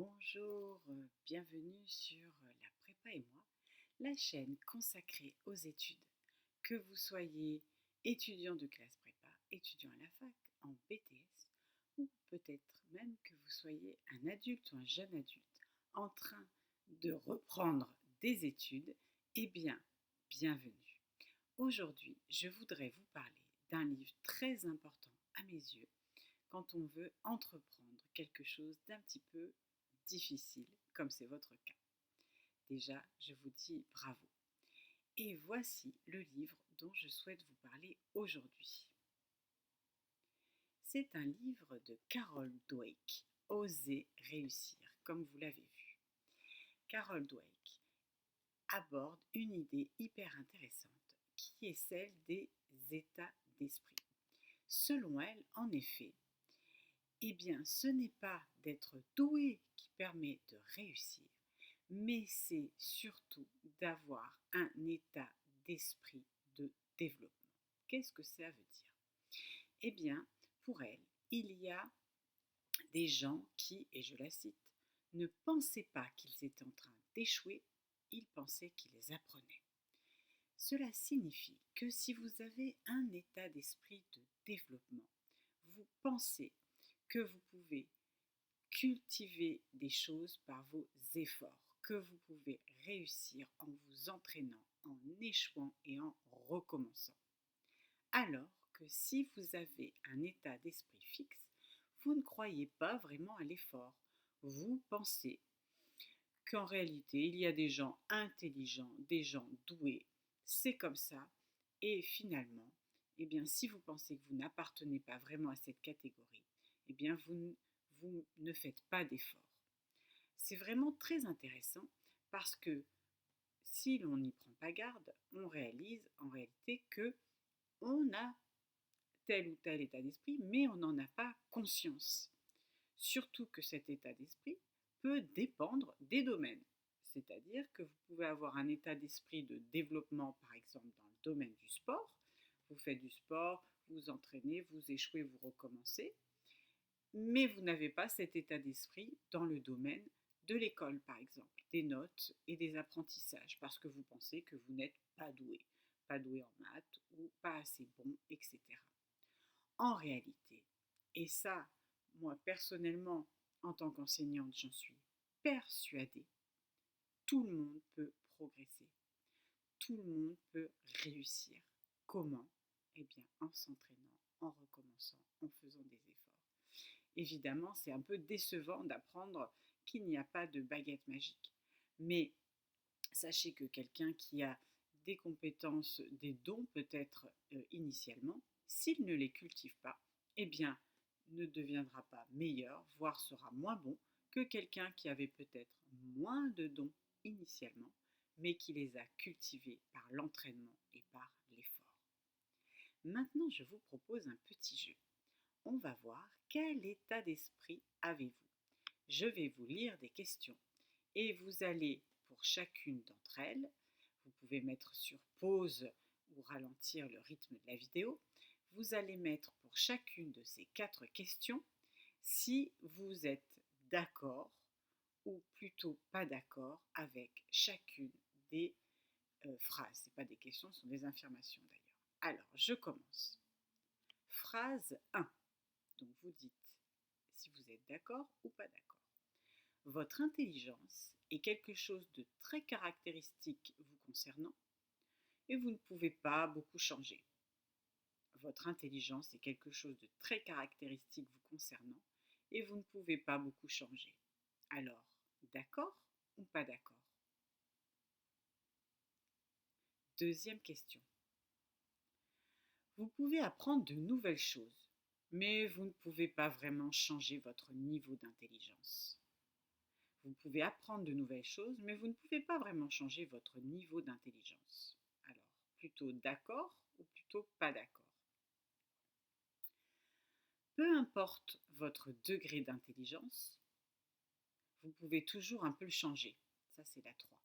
Bonjour, bienvenue sur La Prépa et moi, la chaîne consacrée aux études. Que vous soyez étudiant de classe prépa, étudiant à la fac, en BTS, ou peut-être même que vous soyez un adulte ou un jeune adulte en train de reprendre des études, eh bien, bienvenue. Aujourd'hui, je voudrais vous parler d'un livre très important à mes yeux quand on veut entreprendre quelque chose d'un petit peu difficile, comme c'est votre cas. Déjà, je vous dis bravo. Et voici le livre dont je souhaite vous parler aujourd'hui. C'est un livre de Carol Dweck, Oser réussir, comme vous l'avez vu. Carol Dweck aborde une idée hyper intéressante qui est celle des états d'esprit. Selon elle, en effet, eh bien, ce n'est pas d'être doué qui permet de réussir, mais c'est surtout d'avoir un état d'esprit de développement. Qu'est-ce que ça veut dire? Eh bien, pour elle, il y a des gens qui, et je la cite, ne pensaient pas qu'ils étaient en train d'échouer, ils pensaient qu'ils apprenaient. Cela signifie que si vous avez un état d'esprit de développement, vous pensez que vous pouvez cultiver des choses par vos efforts, que vous pouvez réussir en vous entraînant, en échouant et en recommençant. Alors que si vous avez un état d'esprit fixe, vous ne croyez pas vraiment à l'effort. Vous pensez qu'en réalité, il y a des gens intelligents, des gens doués, c'est comme ça. Et finalement, eh bien, si vous pensez que vous n'appartenez pas vraiment à cette catégorie, eh bien, vous ne faites pas d'effort. C'est vraiment très intéressant parce que si l'on n'y prend pas garde, on réalise en réalité que on a tel ou tel état d'esprit, mais on n'en a pas conscience. Surtout que cet état d'esprit peut dépendre des domaines. C'est-à-dire que vous pouvez avoir un état d'esprit de développement, par exemple, dans le domaine du sport. Vous faites du sport, vous entraînez, vous échouez, vous recommencez. Mais vous n'avez pas cet état d'esprit dans le domaine de l'école, par exemple, des notes et des apprentissages, parce que vous pensez que vous n'êtes pas doué en maths ou pas assez bon, etc. En réalité, et ça, moi personnellement, en tant qu'enseignante, j'en suis persuadée, tout le monde peut progresser, tout le monde peut réussir. Comment? Eh bien, en s'entraînant, en recommençant, en faisant des efforts. Évidemment, c'est un peu décevant d'apprendre qu'il n'y a pas de baguette magique. Mais sachez que quelqu'un qui a des compétences, des dons peut-être initialement, s'il ne les cultive pas, eh bien, ne deviendra pas meilleur, voire sera moins bon que quelqu'un qui avait peut-être moins de dons initialement, mais qui les a cultivés par l'entraînement et par l'effort. Maintenant, je vous propose un petit jeu. On va voir quel état d'esprit avez-vous. Je vais vous lire des questions et vous allez, pour chacune d'entre elles, vous pouvez mettre sur pause ou ralentir le rythme de la vidéo, vous allez mettre pour chacune de ces 4 questions si vous êtes d'accord ou plutôt pas d'accord avec chacune des phrases. Ce n'est pas des questions, ce sont des affirmations d'ailleurs. Alors, je commence. Phrase 1. Donc vous dites si vous êtes d'accord ou pas d'accord. Votre intelligence est quelque chose de très caractéristique vous concernant et vous ne pouvez pas beaucoup changer. Votre intelligence est quelque chose de très caractéristique vous concernant et vous ne pouvez pas beaucoup changer. Alors, d'accord ou pas d'accord? Deuxième question. Vous pouvez apprendre de nouvelles choses, mais vous ne pouvez pas vraiment changer votre niveau d'intelligence. Vous pouvez apprendre de nouvelles choses, mais vous ne pouvez pas vraiment changer votre niveau d'intelligence. Alors, plutôt d'accord ou plutôt pas d'accord? Peu importe votre degré d'intelligence, vous pouvez toujours un peu le changer. Ça, c'est la 3.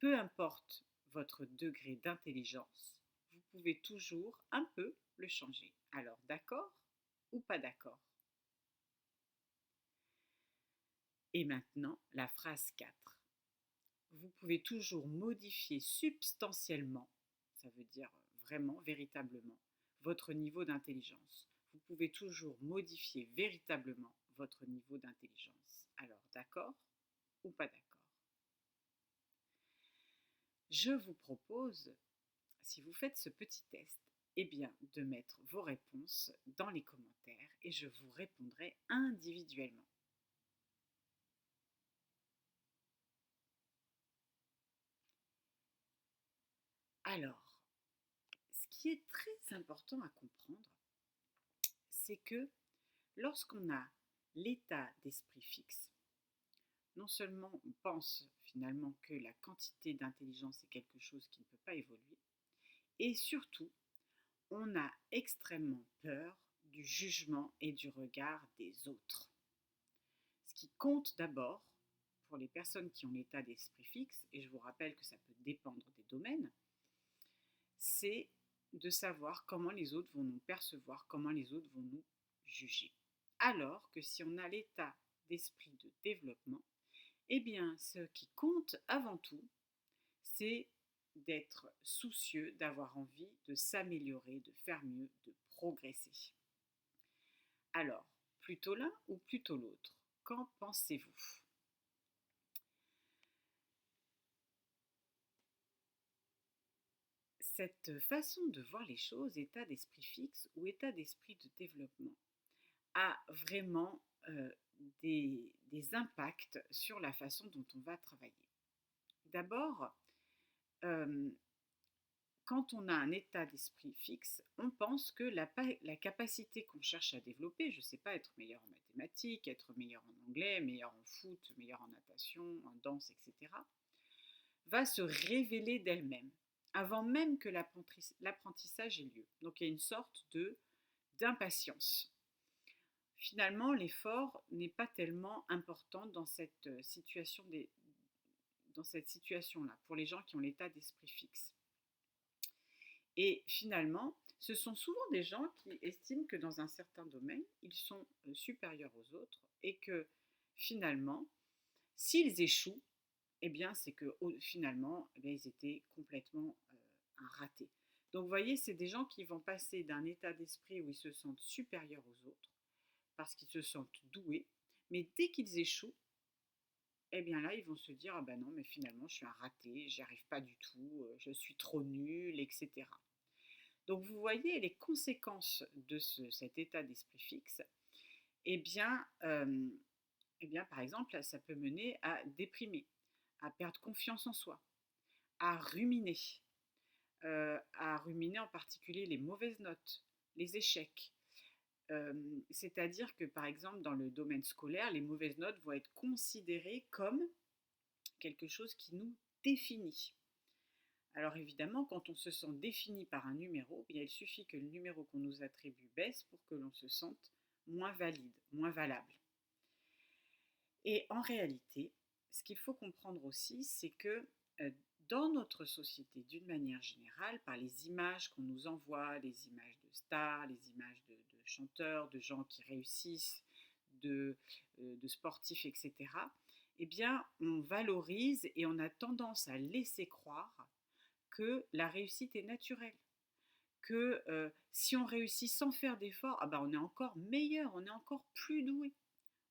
Peu importe votre degré d'intelligence, vous pouvez toujours un peu le changer. Alors, d'accord ou pas d'accord? Et maintenant, la phrase 4. Vous pouvez toujours modifier substantiellement, ça veut dire vraiment, véritablement, votre niveau d'intelligence. Vous pouvez toujours modifier véritablement votre niveau d'intelligence. Alors, d'accord ou pas d'accord? Je vous propose, si vous faites ce petit test, eh bien, de mettre vos réponses dans les commentaires et je vous répondrai individuellement. Alors, ce qui est très important à comprendre, c'est que lorsqu'on a l'état d'esprit fixe, non seulement on pense finalement que la quantité d'intelligence est quelque chose qui ne peut pas évoluer, et surtout, on a extrêmement peur du jugement et du regard des autres. Ce qui compte d'abord pour les personnes qui ont l'état d'esprit fixe, et je vous rappelle que ça peut dépendre des domaines, c'est de savoir comment les autres vont nous percevoir, comment les autres vont nous juger. Alors que si on a l'état d'esprit de développement, eh bien, ce qui compte avant tout, c'est d'être soucieux, d'avoir envie de s'améliorer, de faire mieux, de progresser. Alors, plutôt l'un ou plutôt l'autre? Qu'en pensez-vous? Cette façon de voir les choses, état d'esprit fixe ou état d'esprit de développement, a vraiment des impacts sur la façon dont on va travailler. D'abord, euh, quand on a un état d'esprit fixe, on pense que la capacité qu'on cherche à développer, je ne sais pas, être meilleur en mathématiques, être meilleur en anglais, meilleur en foot, meilleur en natation, en danse, etc., va se révéler d'elle-même, avant même que l'apprentissage ait lieu. Donc il y a une sorte d'impatience. Finalement, l'effort n'est pas tellement important dans cette dans cette situation-là, pour les gens qui ont l'état d'esprit fixe. Et finalement, ce sont souvent des gens qui estiment que dans un certain domaine, ils sont supérieurs aux autres et que finalement, s'ils échouent, eh bien, c'est que finalement, eh bien, ils étaient complètement un raté. Donc, vous voyez, c'est des gens qui vont passer d'un état d'esprit où ils se sentent supérieurs aux autres, parce qu'ils se sentent doués, mais dès qu'ils échouent, eh bien là, ils vont se dire, ah ben non, mais finalement, je suis un raté, j'y arrive pas du tout, je suis trop nul, etc. Donc, vous voyez les conséquences de cet état d'esprit fixe, eh bien, par exemple, ça peut mener à déprimer, à perdre confiance en soi, à ruminer en particulier les mauvaises notes, les échecs. C'est-à-dire que par exemple dans le domaine scolaire, les mauvaises notes vont être considérées comme quelque chose qui nous définit. Alors évidemment, quand on se sent défini par un numéro, il suffit que le numéro qu'on nous attribue baisse pour que l'on se sente moins valide, moins valable. Et en réalité, ce qu'il faut comprendre aussi, c'est que dans notre société, d'une manière générale, par les images qu'on nous envoie, les images de stars, les images de chanteurs, de gens qui réussissent, de sportifs, etc., eh bien, on valorise et on a tendance à laisser croire que la réussite est naturelle, que si on réussit sans faire d'efforts, ah ben on est encore meilleur, on est encore plus doué.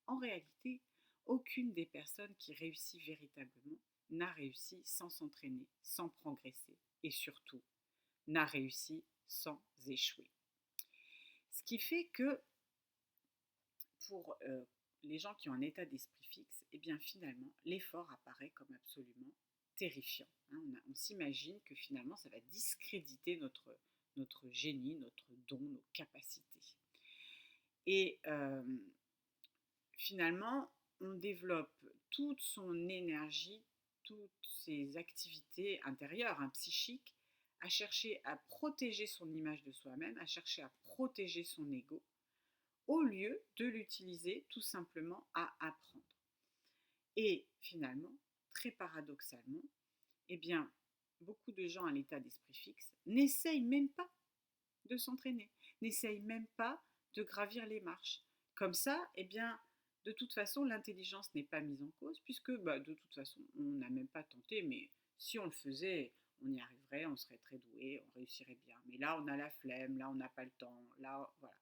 En réalité, aucune des personnes qui réussit véritablement n'a réussi sans s'entraîner, sans progresser et surtout n'a réussi sans échouer. Ce qui fait que pour les gens qui ont un état d'esprit fixe, eh bien finalement, l'effort apparaît comme absolument terrifiant. On s'imagine que finalement, ça va discréditer notre génie, notre don, nos capacités. Et finalement, on développe toute son énergie, toutes ses activités intérieures, psychiques, à chercher à protéger son image de soi-même, à chercher à protéger son ego, au lieu de l'utiliser tout simplement à apprendre. Et finalement, très paradoxalement, eh bien, beaucoup de gens à l'état d'esprit fixe n'essayent même pas de s'entraîner, n'essayent même pas de gravir les marches. Comme ça, eh bien, De toute façon, l'intelligence n'est pas mise en cause puisque de toute façon, on n'a même pas tenté, mais si on le faisait, on y arriverait, on serait très doué, on réussirait bien. Mais là, on a la flemme, là, on n'a pas le temps, là, voilà.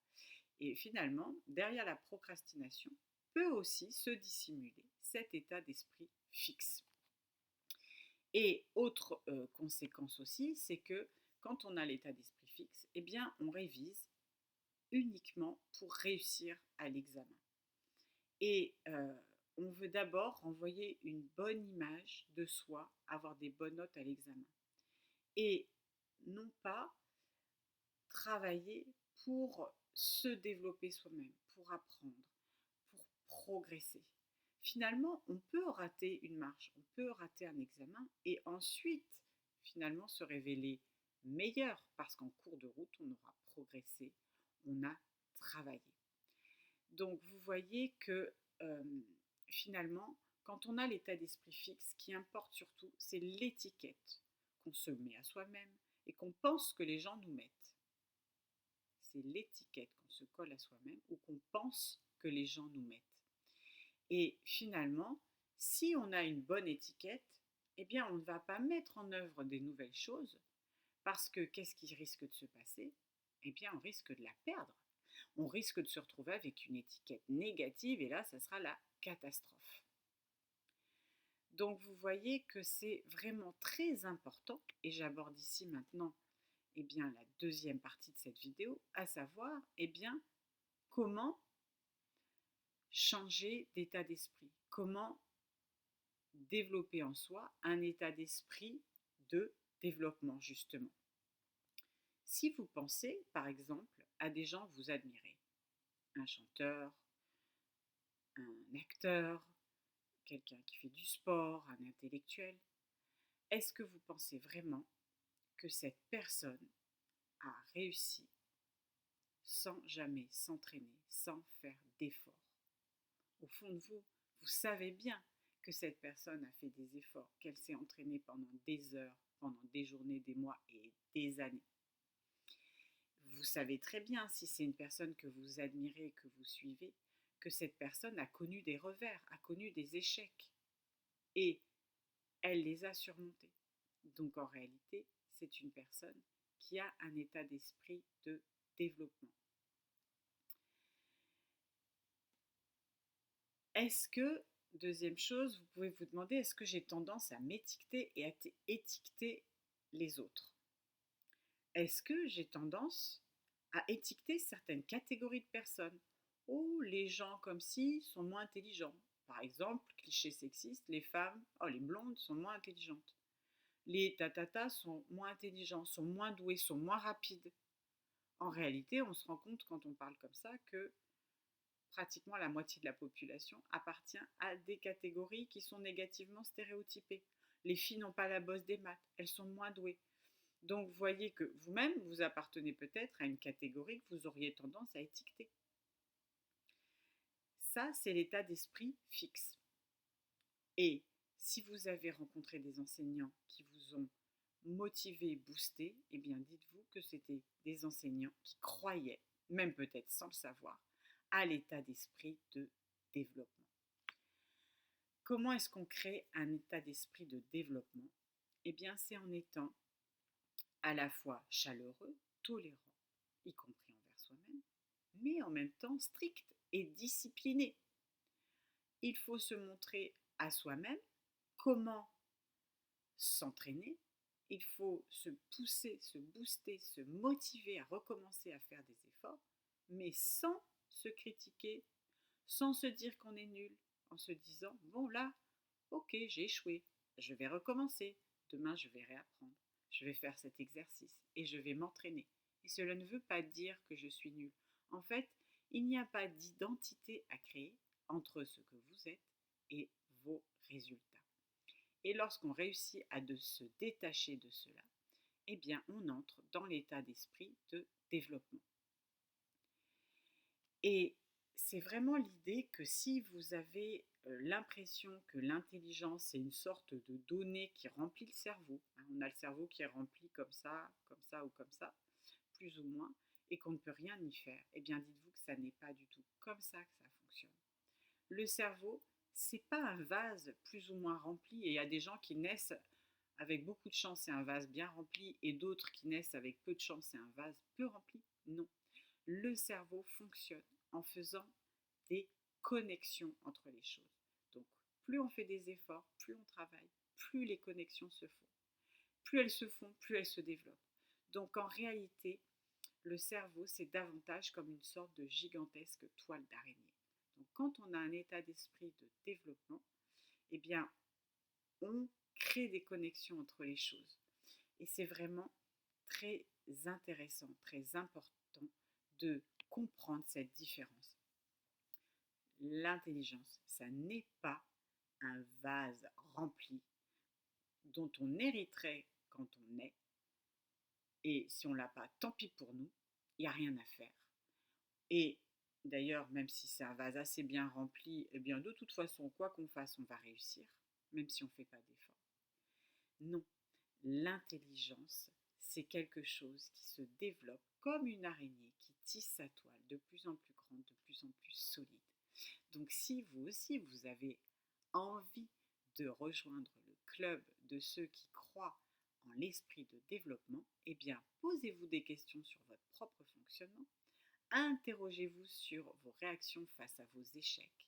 Et finalement, derrière la procrastination, peut aussi se dissimuler cet état d'esprit fixe. Et autre conséquence aussi, c'est que quand on a l'état d'esprit fixe, eh bien, on révise uniquement pour réussir à l'examen. Et on veut d'abord renvoyer une bonne image de soi, avoir des bonnes notes à l'examen. Et non pas travailler pour se développer soi-même, pour apprendre, pour progresser. Finalement, on peut rater une marche, on peut rater un examen et ensuite, finalement, se révéler meilleur parce qu'en cours de route, on aura progressé, on a travaillé. Donc, vous voyez que finalement, quand on a l'état d'esprit fixe, ce qui importe surtout, c'est l'étiquette qu'on se met à soi-même et qu'on pense que les gens nous mettent. C'est l'étiquette qu'on se colle à soi-même ou qu'on pense que les gens nous mettent. Et finalement, si on a une bonne étiquette, eh bien, on ne va pas mettre en œuvre des nouvelles choses parce que qu'est-ce qui risque de se passer? Eh bien, on risque de la perdre. On risque de se retrouver avec une étiquette négative et là, ça sera la catastrophe. Donc, vous voyez que c'est vraiment très important et j'aborde ici maintenant eh bien, la deuxième partie de cette vidéo, à savoir eh bien, comment changer d'état d'esprit, comment développer en soi un état d'esprit de développement, justement. Si vous pensez, par exemple, à des gens que vous admirez, un chanteur, un acteur, quelqu'un qui fait du sport, un intellectuel, est-ce que vous pensez vraiment que cette personne a réussi sans jamais s'entraîner, sans faire d'efforts? Au fond de vous, vous savez bien que cette personne a fait des efforts, qu'elle s'est entraînée pendant des heures, pendant des journées, des mois et des années. Vous savez très bien, si c'est une personne que vous admirez, que vous suivez, que cette personne a connu des revers, a connu des échecs. Et elle les a surmontés. Donc en réalité, c'est une personne qui a un état d'esprit de développement. Est-ce que, deuxième chose, vous pouvez vous demander, est-ce que j'ai tendance à m'étiqueter et à étiqueter les autres? Est-ce que j'ai tendance à étiqueter certaines catégories de personnes? Oh, les gens comme ci sont moins intelligents. Par exemple, cliché sexiste, les femmes, oh, les blondes sont moins intelligentes. Les tatatas sont moins intelligents, sont moins doués, sont moins rapides. En réalité, on se rend compte quand on parle comme ça que pratiquement la moitié de la population appartient à des catégories qui sont négativement stéréotypées. Les filles n'ont pas la bosse des maths, elles sont moins douées. Donc vous voyez que vous-même, vous appartenez peut-être à une catégorie que vous auriez tendance à étiqueter. Ça, c'est l'état d'esprit fixe. Et si vous avez rencontré des enseignants qui vous ont motivé, boosté, eh bien dites-vous que c'était des enseignants qui croyaient, même peut-être sans le savoir, à l'état d'esprit de développement. Comment est-ce qu'on crée un état d'esprit de développement? Eh bien, c'est en étant à la fois chaleureux, tolérant, y compris envers soi-même, mais en même temps strict et discipliné. Il faut se montrer à soi-même comment s'entraîner, il faut se pousser, se booster, se motiver à recommencer à faire des efforts, mais sans se critiquer, sans se dire qu'on est nul, en se disant, bon là, ok, j'ai échoué, je vais recommencer, demain je vais réapprendre, je vais faire cet exercice et je vais m'entraîner. Et cela ne veut pas dire que je suis nul. En fait, il n'y a pas d'identité à créer entre ce que vous êtes et vos résultats. Et lorsqu'on réussit à se détacher de cela, eh bien, on entre dans l'état d'esprit de développement. Et c'est vraiment l'idée que si vous avez l'impression que l'intelligence est une sorte de donnée qui remplit le cerveau, hein, on a le cerveau qui est rempli comme ça ou comme ça, plus ou moins, et qu'on ne peut rien y faire, eh bien dites-vous que ça n'est pas du tout comme ça que ça fonctionne. Le cerveau, c'est pas un vase plus ou moins rempli, et il y a des gens qui naissent avec beaucoup de chance, c'est un vase bien rempli, et d'autres qui naissent avec peu de chance, c'est un vase peu rempli. Non. Le cerveau fonctionne en faisant des connexions entre les choses. Donc, plus on fait des efforts, plus on travaille, plus les connexions se font. Plus elles se font, plus elles se développent. Donc, en réalité, le cerveau, c'est davantage comme une sorte de gigantesque toile d'araignée. Donc, quand on a un état d'esprit de développement, eh bien, on crée des connexions entre les choses. Et c'est vraiment très intéressant, très important de comprendre cette différence. L'intelligence, ça n'est pas un vase rempli dont on hériterait quand on est. Et si on ne l'a pas, tant pis pour nous, il n'y a rien à faire. Et d'ailleurs, même si c'est un vase assez bien rempli, eh bien de toute façon, quoi qu'on fasse, on va réussir, même si on ne fait pas d'effort. Non, l'intelligence, c'est quelque chose qui se développe comme une araignée qui tisse sa toile de plus en plus grande, de plus en plus solide. Donc si vous aussi, vous avez envie de rejoindre le club de ceux qui croient en l'esprit de développement, eh bien, posez-vous des questions sur votre propre fonctionnement, interrogez-vous sur vos réactions face à vos échecs,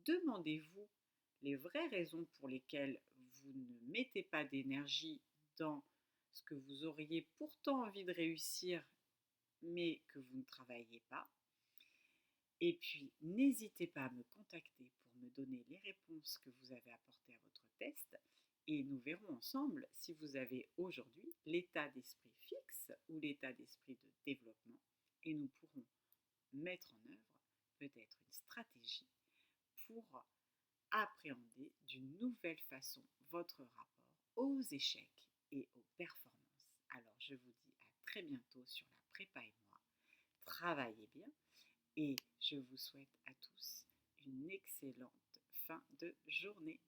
demandez-vous les vraies raisons pour lesquelles vous ne mettez pas d'énergie dans ce que vous auriez pourtant envie de réussir, mais que vous ne travaillez pas. Et puis, n'hésitez pas à me contacter pour me donner les réponses que vous avez apportées à votre test. Et nous verrons ensemble si vous avez aujourd'hui l'état d'esprit fixe ou l'état d'esprit de développement. Et nous pourrons mettre en œuvre peut-être une stratégie pour appréhender d'une nouvelle façon votre rapport aux échecs et aux performances. Alors, je vous dis à très bientôt sur la prépa et moi. Travaillez bien. Et je vous souhaite à tous une excellente fin de journée.